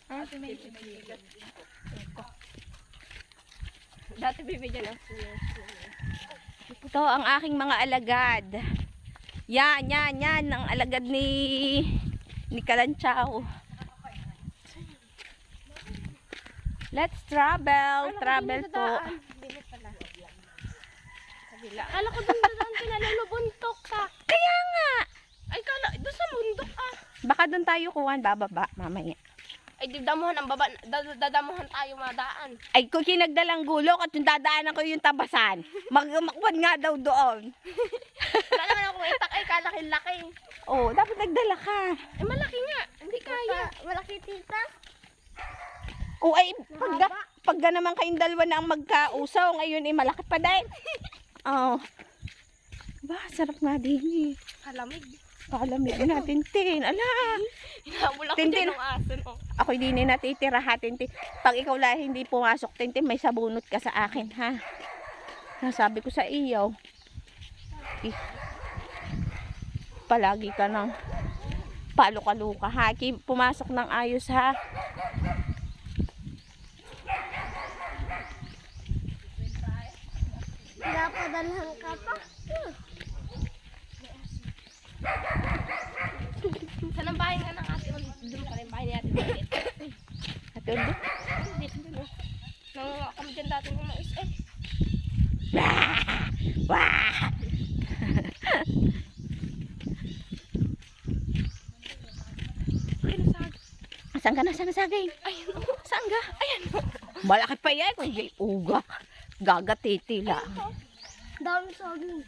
Dati may Dati bibigyan ako. Ito ang aking mga alagad. Yan. Ang alagad ni Kalanchaw. Let's travel. Travel po. Kala ko doon na pinalulubuntok ka. Kaya nga. Ay, kala, doon sa bundok ah. Baka doon tayo kuhan, bababa mamaya. Ay, dadamuhan ang baba, dadamuhan tayo madaan. Ay, kung kinagdalang gulok at yung dadaanan ko yung tabasan, magmakwan nga daw doon. Wala naman ako itak ay kalaki-laki. Oh, dapat nagdala ka. Eh, malaki nga. Hindi kaya. Malaki tita. Oh, ay, pagga naman kayong dalawa na ang magkausaw, ngayon ay malaki pa din. Oh. Ba, sarap nga din eh. Kalamig. Kalamig natin, Tin. Ala. Hinabol ako Tintin. dyan ng aso, no? Ako din na natitira ha, Tintin. Pag ikaw lang hindi pumasok, Tintin, may sabunot ka sa akin, ha? Sabi ko sa iyo. Palagi ka ng paluka-luka, ha? Pumasok ng ayos, ha? Pinapadalhan ka pa. Saan ang bahay nga ng ate Ulit? Doon pa rin bahay ni ate Ulit. Ate Ulit? Dito doon. Nangunga kami dyan dati ng mais eh. Wah! Ay, nasag. Saan ka na? Saan na sagay? Ayun o. Saan ka? Ayan o. Malaki pa yan. Kung hindi ugak. Gagatiti lang. Dami saging.